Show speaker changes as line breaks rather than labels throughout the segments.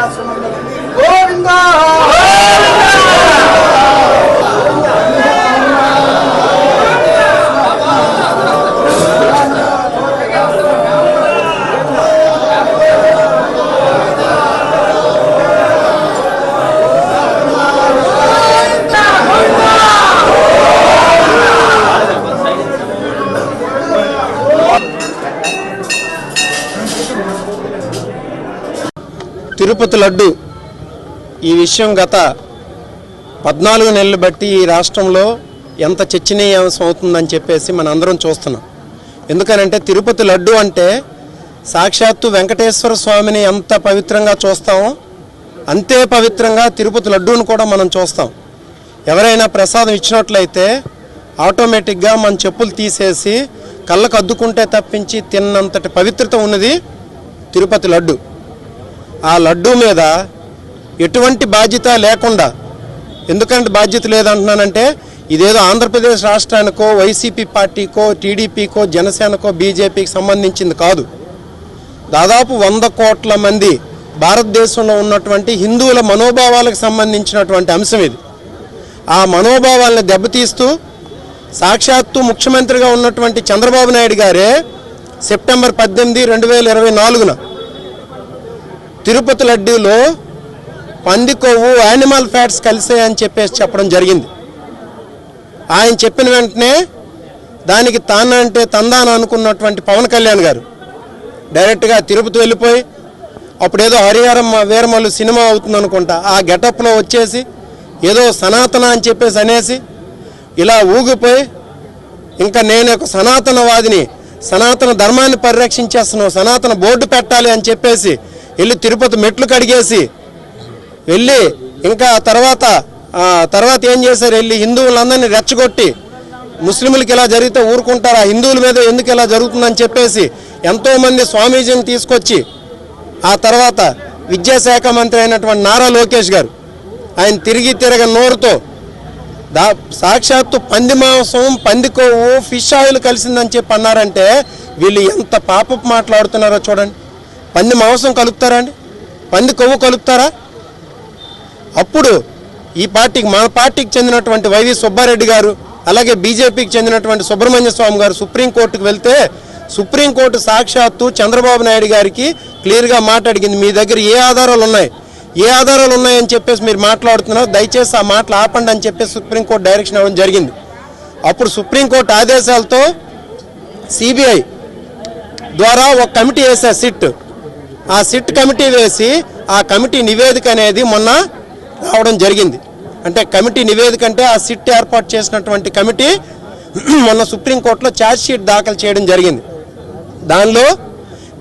గోవిందా
తిరుపతి లడ్డు ఈ విషయం గత 14 నెలలు బట్టి ఈ రాష్ట్రంలో ఎంత చర్చనీయాంశం అవుతుందని చెప్పేసి మన అందరం చూస్తున్నాం. ఎందుకనంటే తిరుపతి లడ్డు అంటే సాక్షాత్తు వెంకటేశ్వర స్వామిని ఎంత పవిత్రంగా చూస్తామో అంతే పవిత్రంగా తిరుపతి లడ్డూను కూడా మనం చూస్తాం. ఎవరైనా ప్రసాదం ఇచ్చినట్లయితే ఆటోమేటిక్గా మన చెప్పులు తీసేసి కళ్ళకు అద్దుకుంటే తప్పించి తిన్నంతటి పవిత్రత ఉన్నది తిరుపతి లడ్డు. ఆ లడ్డూ మీద ఎటువంటి బాధ్యత లేకుండా, ఎందుకంటే బాధ్యత లేదంటున్నానంటే ఇదేదో ఆంధ్రప్రదేశ్ రాష్ట్రానికో వైసీపీ పార్టీకో టీడీపీకో జనసేనకో బీజేపీకి సంబంధించింది కాదు. దాదాపు 100 కోట్ల మంది భారతదేశంలో ఉన్నటువంటి హిందువుల మనోభావాలకు సంబంధించినటువంటి అంశం ఇది. ఆ మనోభావాలను దెబ్బతీస్తూ సాక్షాత్తు ముఖ్యమంత్రిగా ఉన్నటువంటి చంద్రబాబు నాయుడు గారే సెప్టెంబర్ 18, 2024 తిరుపతి లడ్డూలో పంది కొవ్వు యానిమల్ ఫ్యాట్స్ కలిసాయని చెప్పేసి చెప్పడం జరిగింది. ఆయన చెప్పిన వెంటనే దానికి తానంటే తందాన అనుకున్నటువంటి పవన్ కళ్యాణ్ గారు డైరెక్ట్గా తిరుపతి వెళ్ళిపోయి అప్పుడేదో హరిహరం వీరమల్లు సినిమా అవుతుంది అనుకుంటా ఆ గెటప్లో వచ్చేసి ఏదో సనాతన అని చెప్పేసి అనేసి ఇలా ఊగిపోయి ఇంకా నేను ఒక సనాతనవాదిని, సనాతన ధర్మాన్ని పరిరక్షించేస్తున్నావు, సనాతన బోర్డు పెట్టాలి అని చెప్పేసి వెళ్ళి తిరుపతి మెట్లు కడిగేసి వెళ్ళి ఇంకా తర్వాత ఏం చేశారు, వెళ్ళి హిందువులందరినీ రెచ్చగొట్టి ముస్లింలకు ఇలా జరిగితే ఊరుకుంటారా, హిందువుల మీద ఎందుకు ఇలా జరుగుతుందని చెప్పేసి ఎంతోమంది స్వామీజీని తీసుకొచ్చి ఆ తర్వాత విద్యాశాఖ మంత్రి అయినటువంటి నారా లోకేష్ గారు ఆయన తిరగ నోరుతో సాక్షాత్తు పంది మాంసం, పంది కొవ్వు, ఫిష్ ఆయిల్ కలిసిందని చెప్పి అన్నారంటే వీళ్ళు ఎంత పాపపు మాట్లాడుతున్నారో చూడండి. పంది మాంసం కలుపుతారా అండి? పంది కొవ్వు కలుపుతారా? అప్పుడు ఈ పార్టీకి, మన పార్టీకి చెందినటువంటి వైవి సుబ్బారెడ్డి గారు అలాగే బీజేపీకి చెందినటువంటి సుబ్రహ్మణ్య స్వామి గారు సుప్రీంకోర్టుకు వెళ్తే సుప్రీంకోర్టు సాక్షాత్తు చంద్రబాబు నాయుడు గారికి క్లియర్గా మాట్లాడింది, మీ దగ్గర ఏ ఆధారాలు ఉన్నాయని చెప్పేసి మీరు మాట్లాడుతున్నారు, దయచేసి ఆ మాటలు ఆపండి అని చెప్పేసి సుప్రీంకోర్టు డైరెక్షన్ ఇవ్వడం జరిగింది. అప్పుడు సుప్రీంకోర్టు ఆదేశాలతో సిబిఐ ద్వారా ఒక కమిటీ వేశారు, ఆ సిట్ కమిటీ వేసి ఆ కమిటీ నివేదిక అనేది మొన్న రావడం జరిగింది. అంటే కమిటీ నివేదిక అంటే ఆ సిట్ ఏర్పాటు చేసినటువంటి కమిటీ మొన్న సుప్రీంకోర్టులో ఛార్జ్షీట్ దాఖలు చేయడం జరిగింది. దానిలో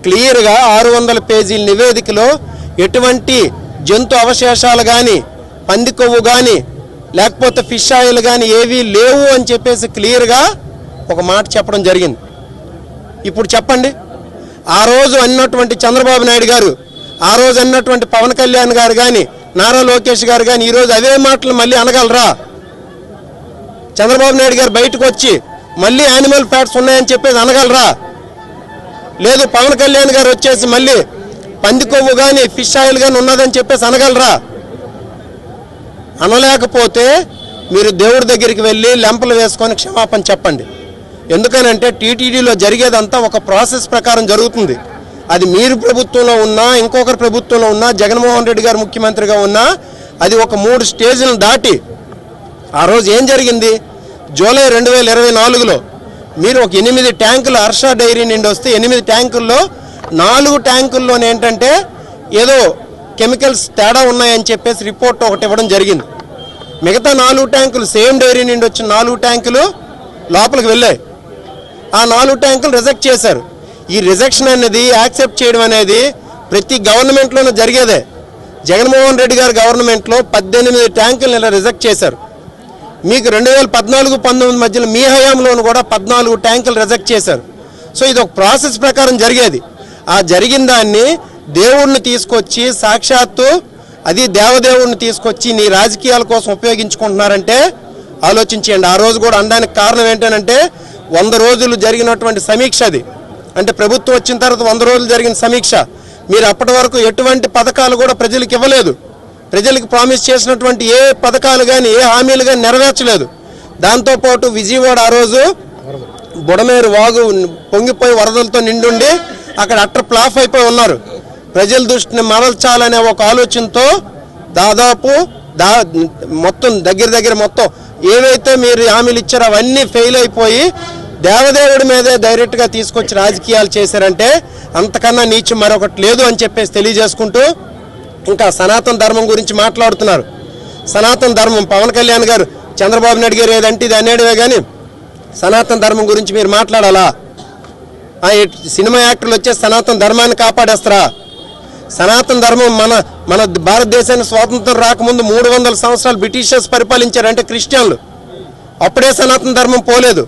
క్లియర్గా 600 పేజీల నివేదికలో ఎటువంటి జంతు అవశేషాలు కానీ, పంది కొవ్వు కానీ, లేకపోతే ఫిష్ ఆయిల్ కానీ ఏవీ లేవు అని చెప్పేసి క్లియర్గా ఒక మాట చెప్పడం జరిగింది. ఇప్పుడు చెప్పండి, ఆ రోజు అన్నటువంటి చంద్రబాబు నాయుడు గారు, ఆ రోజు అన్నటువంటి పవన్ కళ్యాణ్ గారు కానీ, నారా లోకేష్ గారు కానీ ఈరోజు అవే మాటలు మళ్ళీ అనగలరా? చంద్రబాబు నాయుడు గారు బయటకు వచ్చి మళ్ళీ యానిమల్ ఫ్యాట్స్ ఉన్నాయని చెప్పేసి అనగలరా? లేదు పవన్ కళ్యాణ్ గారు వచ్చేసి మళ్ళీ పంది కొవ్వు కానీ, ఫిష్ ఆయిల్ కానీ ఉన్నదని చెప్పేసి అనగలరా? అనలేకపోతే మీరు దేవుడి దగ్గరికి వెళ్ళి లెంపలు వేసుకొని క్షమాపణ చెప్పండి. ఎందుకనంటే టీటీడీలో జరిగేదంతా ఒక ప్రాసెస్ ప్రకారం జరుగుతుంది. అది మీరు ప్రభుత్వంలో ఉన్నా, ఇంకొకరి ప్రభుత్వంలో ఉన్నా, జగన్మోహన్ రెడ్డి గారు ముఖ్యమంత్రిగా ఉన్నా, అది ఒక 3 స్టేజ్లను దాటి ఆ రోజు ఏం జరిగింది, జూలై 2024లో మీరు ఒక 8 ట్యాంకులు హర్ష డైరీ నుండి వస్తే 8 ట్యాంకుల్లో 4 ట్యాంకుల్లోనే ఏంటంటే ఏదో కెమికల్స్ తేడా ఉన్నాయని చెప్పేసి రిపోర్ట్ ఒకటి ఇవ్వడం జరిగింది. మిగతా 4 ట్యాంకులు సేమ్ డైరీ నుండి వచ్చిన 4 ట్యాంకులు లోపలికి వెళ్ళాయి. ఆ 4 ట్యాంకులు రిజెక్ట్ చేశారు. ఈ రిజెక్షన్ అనేది, యాక్సెప్ట్ చేయడం అనేది ప్రతి గవర్నమెంట్లోనూ జరిగేదే. జగన్మోహన్ రెడ్డి గారి గవర్నమెంట్లో 18 ట్యాంకులను ఇలా రిజెక్ట్ చేశారు. మీకు 2014-19 మధ్యలో మీ హయాంలోనూ కూడా 14 ట్యాంకులు రిజెక్ట్ చేశారు. సో ఇది ఒక ప్రాసెస్ ప్రకారం జరిగేది. ఆ జరిగిన దాన్ని దేవుణ్ణి తీసుకొచ్చి సాక్షాత్తు అది దేవదేవుణ్ణి తీసుకొచ్చి నీ రాజకీయాల కోసం ఉపయోగించుకుంటున్నారంటే ఆలోచించండి. ఆ రోజు కూడా అనడానికి కారణం ఏంటంటే 100 రోజులు జరిగినటువంటి సమీక్ష. అది అంటే ప్రభుత్వం వచ్చిన తర్వాత 100 రోజులు జరిగిన సమీక్ష. మీరు అప్పటి వరకు ఎటువంటి పథకాలు కూడా ప్రజలకు ఇవ్వలేదు. ప్రజలకు ప్రామిస్ చేసినటువంటి ఏ పథకాలు కానీ ఏ హామీలు కానీ నెరవేర్చలేదు. దాంతోపాటు విజయవాడ ఆ రోజు బుడమేరు వాగు పొంగిపోయి వరదలతో నిండుండి అక్కడ అట్టర్ ప్లాఫ్ అయిపోయి ఉన్నారు. ప్రజల దృష్టిని మరల్చాలనే ఒక ఆలోచనతో దాదాపు మొత్తం దగ్గర మొత్తం ఏవైతే మీరు హామీలు ఇచ్చారో అవన్నీ ఫెయిల్ అయిపోయి దేవదేవుడి మీదే డైరెక్ట్గా తీసుకొచ్చి రాజకీయాలు చేశారంటే అంతకన్నా నీచం మరొకటి లేదు అని చెప్పేసి తెలియజేసుకుంటూ, ఇంకా సనాతన ధర్మం గురించి మాట్లాడుతున్నారు. సనాతన ధర్మం పవన్ కళ్యాణ్ గారు చంద్రబాబు నాయుడు గారు ఏదంటే ఇది అనేటివే కానీ సనాతన ధర్మం గురించి మీరు మాట్లాడాలా? సినిమా యాక్టర్లు వచ్చే సనాతన ధర్మాన్ని కాపాడేస్తారా? సనాతన ధర్మం మన భారతదేశానికి స్వాతంత్రం రాకముందు 300 సంవత్సరాలు బ్రిటిషర్స్ పరిపాలించారంటే క్రిస్టియన్లు. అప్పుడే సనాతన ధర్మం పోలేదు.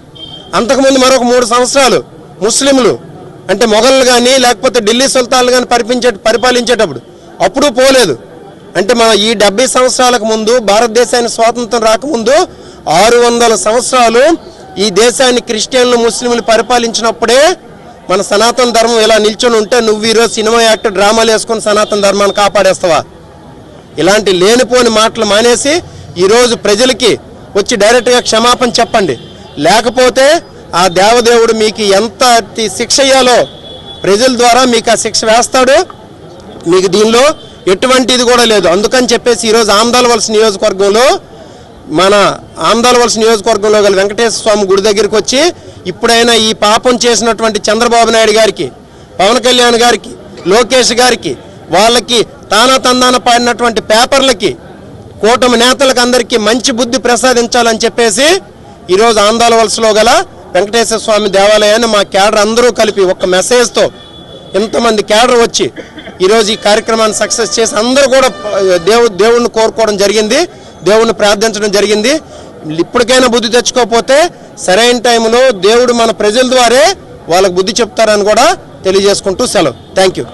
అంతకుముందు మరొక 3 సంవత్సరాలు ముస్లింలు అంటే మొఘళ్ళు కానీ లేకపోతే ఢిల్లీ సుల్తాన్లు కానీ పరిపాలించేటప్పుడు అప్పుడు పోలేదు. అంటే మన ఈ 70 సంవత్సరాలకు ముందు భారతదేశానికి స్వాతంత్రం రాకముందు 600 సంవత్సరాలు ఈ దేశాన్ని క్రిస్టియన్లు ముస్లింలు పరిపాలించినప్పుడే మన సనాతన ధర్మం ఇలా నిల్చొని ఉంటే నువ్వు ఈరోజు సినిమా యాక్టర్ డ్రామాలు వేసుకొని సనాతన ధర్మాన్ని కాపాడేస్తావా? ఇలాంటి లేనిపోని మాటలు మానేసి ఈరోజు ప్రజలకి వచ్చి డైరెక్ట్గా క్షమాపణ చెప్పండి. లేకపోతే ఆ దేవదేవుడు మీకు ఎంత శిక్ష ఇయ్యాలో ప్రజల ద్వారా మీకు ఆ శిక్ష వేస్తాడు. మీకు దీనిలో ఎటువంటిది కూడా లేదు. అందుకని చెప్పేసి ఈరోజు ఆమదాలవలస నియోజకవర్గంలో గల వెంకటేశ్వర స్వామి గుడి దగ్గరికి వచ్చి ఇప్పుడైనా ఈ పాపం చేసినటువంటి చంద్రబాబు నాయుడు గారికి, పవన్ కళ్యాణ్ గారికి, లోకేష్ గారికి, వాళ్ళకి తందాన పాడినటువంటి పేపర్లకి, కూటమి నేతలకు అందరికీ మంచి బుద్ధి ప్రసాదించాలని చెప్పేసి ఈరోజు ఆందాలవలసలో గల వెంకటేశ్వర స్వామి దేవాలయాన్ని మా క్యాడర్ అందరూ కలిపి ఒక మెసేజ్తో ఇంతమంది క్యాడర్ వచ్చి ఈరోజు ఈ కార్యక్రమాన్ని సక్సెస్ చేసి అందరూ కూడా దేవుణ్ణి కోరుకోవడం జరిగింది, దేవుణ్ణి ప్రార్థించడం జరిగింది. ఇప్పటికైనా బుద్ధి తెచ్చుకోకపోతే సరైన టైంలో దేవుడు మన ప్రజల ద్వారా వాళ్ళకు బుద్ధి చెప్తారని కూడా తెలియజేసుకుంటూ సెలవు. Thank you.